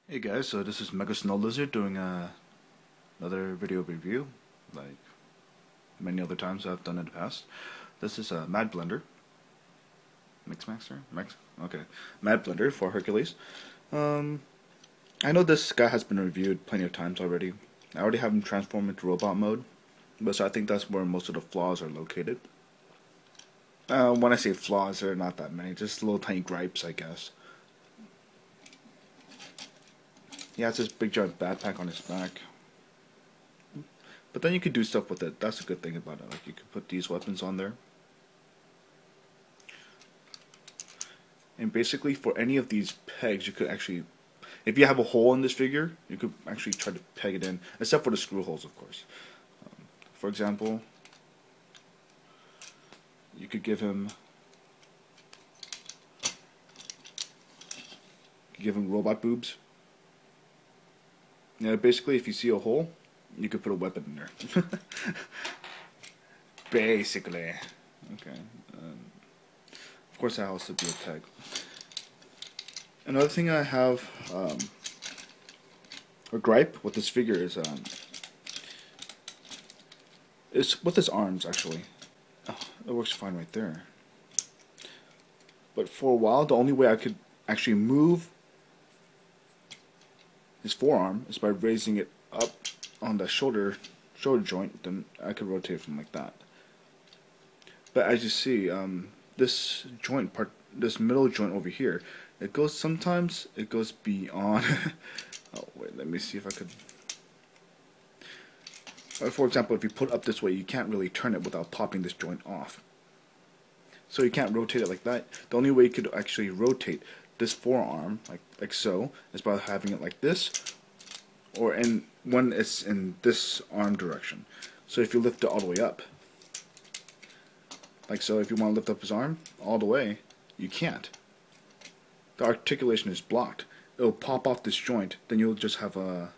Hey guys, so this is Mega Snow Lizard doing another video review, like many other times I've done in the past. This is a Madblender, Mixmaster, okay, Madblender for Hercules. Um, I know this guy has been reviewed plenty of times already. I already have him transform into robot mode, but so I think that's where most of the flaws are located. When I say flaws, there are not that many, just little tiny gripes, I guess. He has this big giant backpack on his back. But then you could do stuff with it. That's a good thing about it. Like you could put these weapons on there. And basically for any of these pegs, you could actually, if you have a hole in this figure, you could actually try to peg it in. Except for the screw holes, of course. For example, you could give him robot boobs. Yeah, basically if you see a hole, you could put a weapon in there. Basically. Okay. Of course, that has to be a peg. Another thing I have a gripe with this figure is with his arms actually. Oh, it works fine right there. But for a while, the only way I could actually move his forearm is by raising it up on the shoulder joint. Then I could rotate from like that. But as you see, this joint part, this middle joint over here, sometimes it goes beyond. Oh wait, let me see if I could. For example, if you put it up this way, you can't really turn it without popping this joint off. So you can't rotate it like that. The only way you could actually rotate this forearm, like so, is by having it like this, or when it's in this arm direction. So if you lift it all the way up, like so, if you want to lift up his arm all the way, you can't. The articulation is blocked. It'll pop off this joint, then you'll just have a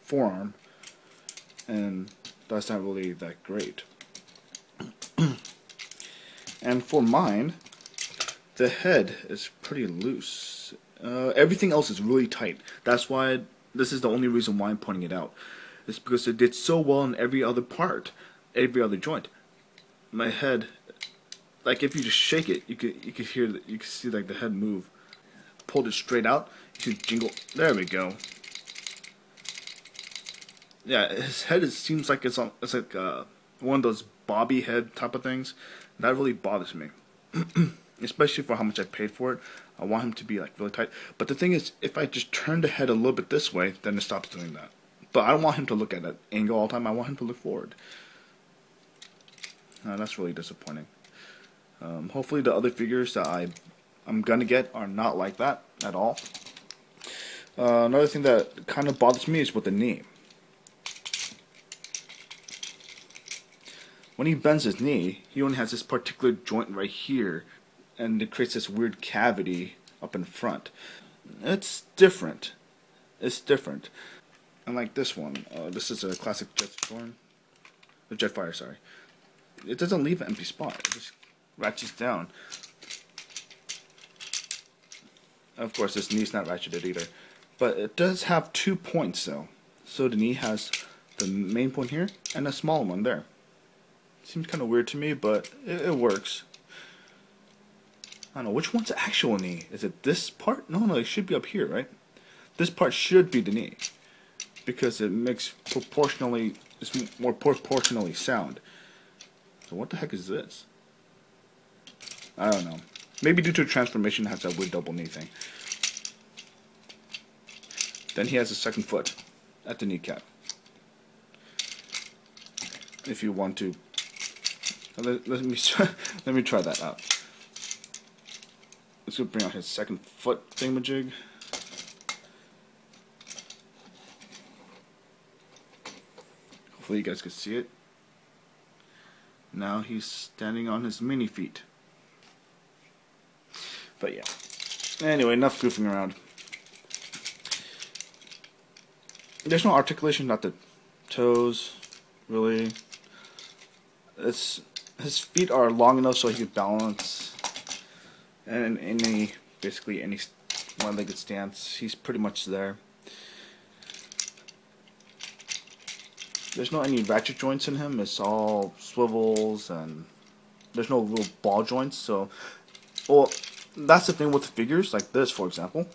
forearm, and that's not really that great. And for mine, the head is pretty loose. Everything else is really tight. That's why this is the only reason why I'm pointing it out. It's because it did so well in every other part, every other joint. My head, like if you just shake it, you could see like the head move. Pulled it straight out, you could jingle. There we go. Yeah, his head seems like it's like one of those bobby head type of things. That really bothers me. Especially for how much I paid for it. I want him to be like really tight. But the thing is, if I just turn the head a little bit this way, then it stops doing that. But I don't want him to look at that angle all the time. I want him to look forward. That's really disappointing. Hopefully the other figures that I'm gonna get are not like that at all. Another thing that kind of bothers me is with the knee. When he bends his knee, he only has this particular joint right here, and it creates this weird cavity up in front. It's different. It's different. Unlike this one, this is a classic Jetfire, sorry. It doesn't leave an empty spot. It just ratchets down. Of course, this knee's not ratcheted either. But it does have 2 points, though. So the knee has the main point here and a small one there. Seems kind of weird to me, but it works. I don't know, which one's the actual knee? Is it this part? No, it should be up here, right? This part should be the knee. Because it makes it's more proportionally sound. So what the heck is this? I don't know. Maybe due to transformation it has that weird double knee thing. Then he has a second foot at the kneecap. If you want to, let me try that out. Let's go bring out his second foot thingamajig. Hopefully you guys can see it. Now he's standing on his mini feet. But yeah. Anyway, enough goofing around. There's no articulation at the toes, really. His feet are long enough so he can balance, and basically any one-legged stance. He's pretty much there. There's no any ratchet joints in him. It's all swivels, and there's no little ball joints. So, well, that's the thing with figures like this, for example.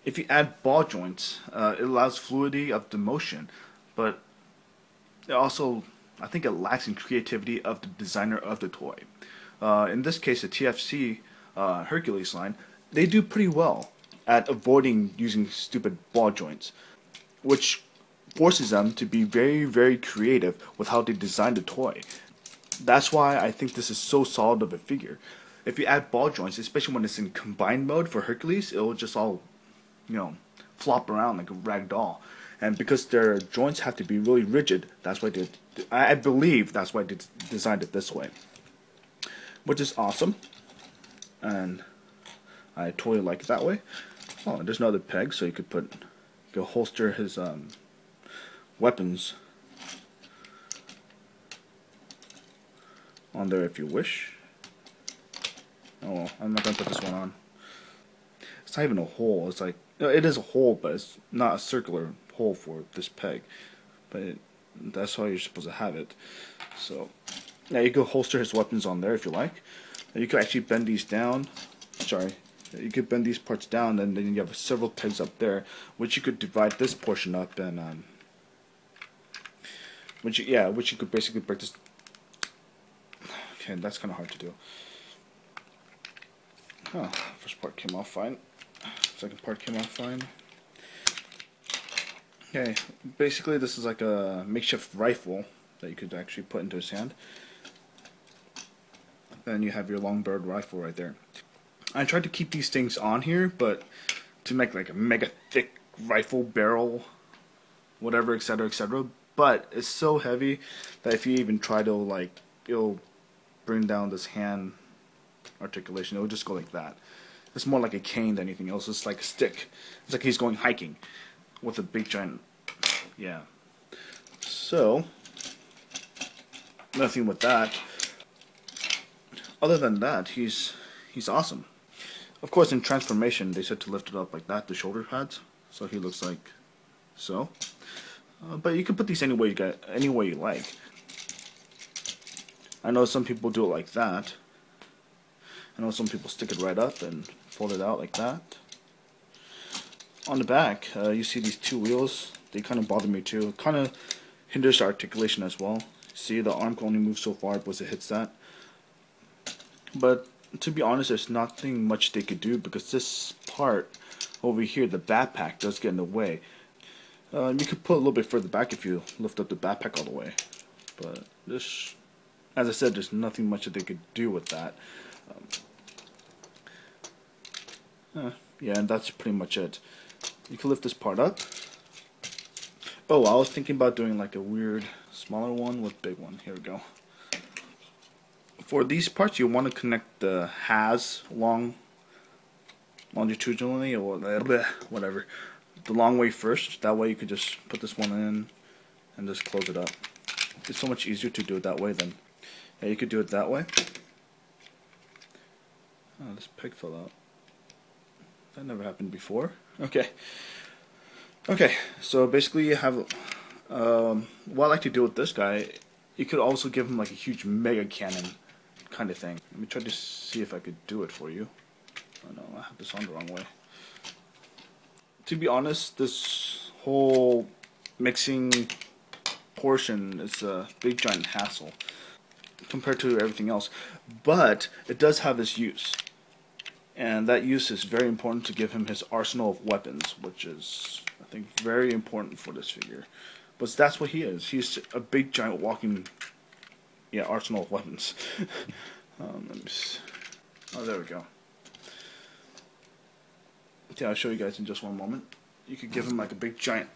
If you add ball joints, it allows fluidity of the motion, but it also, I think it lacks in creativity of the designer of the toy. In this case, the TFC Hercules line, they do pretty well at avoiding using stupid ball joints, which forces them to be very, very creative with how they design the toy. That's why I think this is so solid of a figure. If you add ball joints, especially when it's in combined mode for Hercules, it will just all, flop around like a rag doll. And because their joints have to be really rigid, that's why I believe that's why they designed it this way, which is awesome, and I totally like it that way. Oh, there's another peg, so you could holster his weapons on there if you wish. Oh well, I'm not gonna put this one on. It's not even a hole. It's like, it is a hole, but it's not a circular hole for this peg. But that's how you're supposed to have it. So yeah, you could holster his weapons on there if you like. You could actually bend these down. Sorry. You could bend these parts down, and then you have several pegs up there, which you could divide this portion up, and which you could basically break this. Okay, that's kind of hard to do. Oh, first part came off fine. Second part came off fine. Okay, basically this is like a makeshift rifle that you could actually put into his hand. Then you have your long-barreled rifle right there. I tried to keep these things on here, but to make like a mega thick rifle barrel, whatever, etc., etc. But it's so heavy that if you even try to it'll bring down this hand articulation. It'll just go like that. It's more like a cane than anything else. It's like a stick. It's like he's going hiking with a big giant. Yeah. So nothing with that. Other than that, he's awesome. Of course, in transformation, they said to lift it up like that, the shoulder pads, so he looks like so. But you can put these any way you like. I know some people do it like that. I know some people stick it right up and fold it out like that. On the back, you see these two wheels. They kind of bother me too. It kind of hinders the articulation as well. See, the arm can only move so far once it hits that. But to be honest, there's nothing much they could do because this part over here, the backpack, does get in the way. You could put a little bit further back if you lift up the backpack all the way. But this, as I said, there's nothing much that they could do with that. Yeah, and that's pretty much it. You can lift this part up. Oh, I was thinking about doing like a weird smaller one with big one. Here we go. For these parts, you want to connect the has longitudinally, or whatever, the long way first. That way you could just put this one in and just close it up. It's so much easier to do it that way than, yeah, you could do it that way. Oh, this peg fell out. That never happened before. Okay, so basically you have, what I like to do with this guy, you could also give him like a huge mega cannon kind of thing. Let me try to see if I could do it for you. Oh no, I have this on the wrong way. To be honest, this whole mixing portion is a big giant hassle compared to everything else, but it does have its use, and that use is very important to give him his arsenal of weapons, which is, I think, very important for this figure. But that's what he is. He's a big giant walking, yeah, arsenal of weapons. Let me see. Oh, there we go. Yeah, I'll show you guys in just one moment. You could give him like a big giant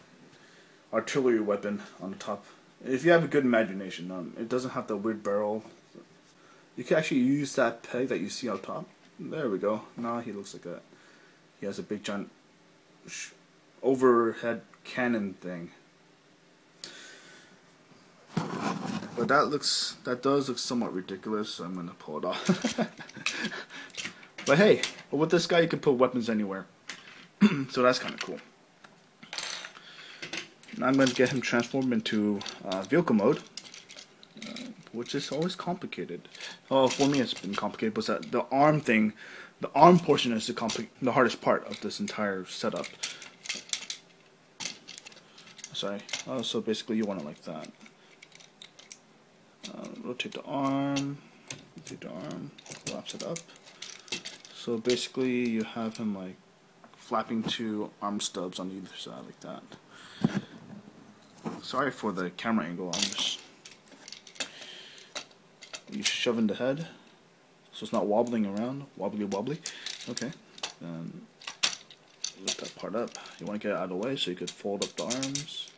artillery weapon on the top. If you have a good imagination, it doesn't have the weird barrel. You can actually use that peg that you see on top. There we go. Now he looks like he has a big giant overhead cannon thing. But that does look somewhat ridiculous, so I'm gonna pull it off. But hey, with this guy you can put weapons anywhere. So that's kind of cool. Now I'm going to get him transformed into vehicle mode, which is always complicated. Oh, for me it's been complicated, but that the arm thing, the arm portion is the hardest part of this entire setup. Sorry. So basically you want it like that. Rotate the arm, collapse it up. So basically you have him like flapping two arm stubs on either side like that. Sorry for the camera angle, you shove in the head so it's not wobbling around, wobbly. Okay, then lift that part up. You want to get it out of the way so you could fold up the arms.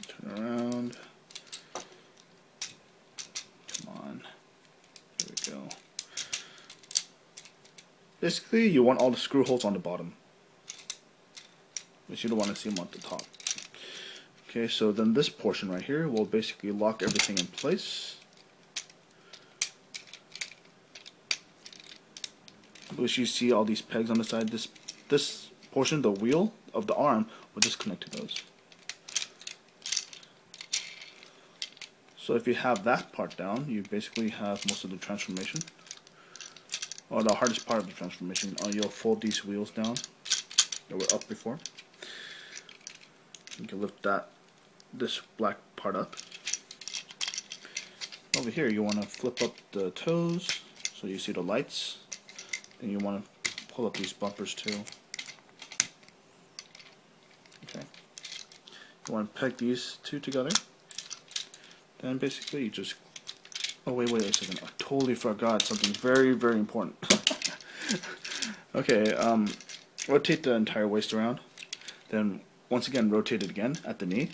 Turn around. Come on. There we go. Basically, you want all the screw holes on the bottom, but you don't want to see them on the top. Okay, so then this portion right here will basically lock everything in place. Which you see all these pegs on the side. This portion, the wheel of the arm, will just connect to those. So if you have that part down, you basically have most of the transformation, or the hardest part of the transformation. You'll fold these wheels down that were up before. You can lift this black part up. Over here you want to flip up the toes so you see the lights. Then you want to pull up these bumpers too. Okay. You want to peg these two together. Then basically you just... Oh wait a second. I totally forgot something very, very important. Okay, rotate the entire waist around. Then once again rotate it again at the knee.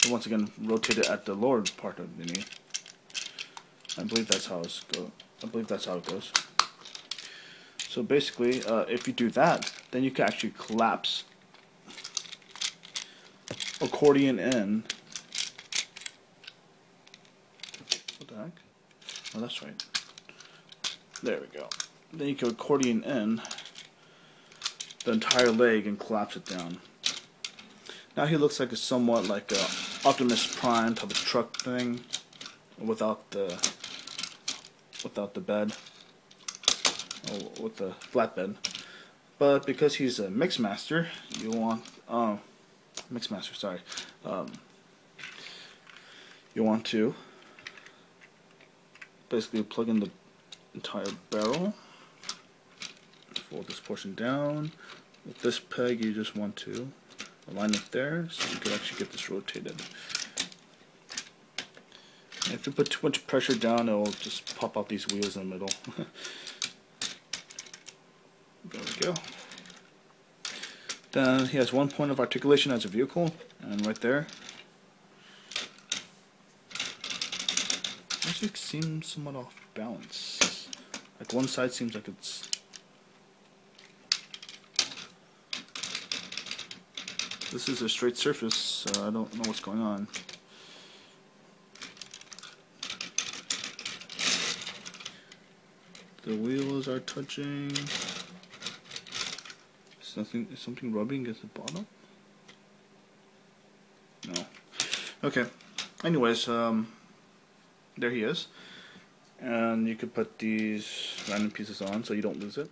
And once again rotate it at the lower part of the knee. I believe that's how it goes. So basically, if you do that, then you can actually collapse, accordion in. What the heck? Oh, that's right. There we go. Then you can accordion in the entire leg and collapse it down. Now he looks like somewhat like a Optimus Prime type of truck thing, without the bed, or with the flatbed. But because he's a Mixmaster, you want you want to basically plug in the entire barrel, fold this portion down. With this peg, you just want to align it there so you can actually get this rotated. And if you put too much pressure down, it will just pop out these wheels in the middle. There we go. Then he has one point of articulation as a vehicle, and right there. Actually seems somewhat off balance. Like one side seems like it's... This is a straight surface, so I don't know what's going on. The wheels are touching. Is something rubbing against the bottom? No. Okay. Anyways, there he is. And you could put these random pieces on so you don't lose it.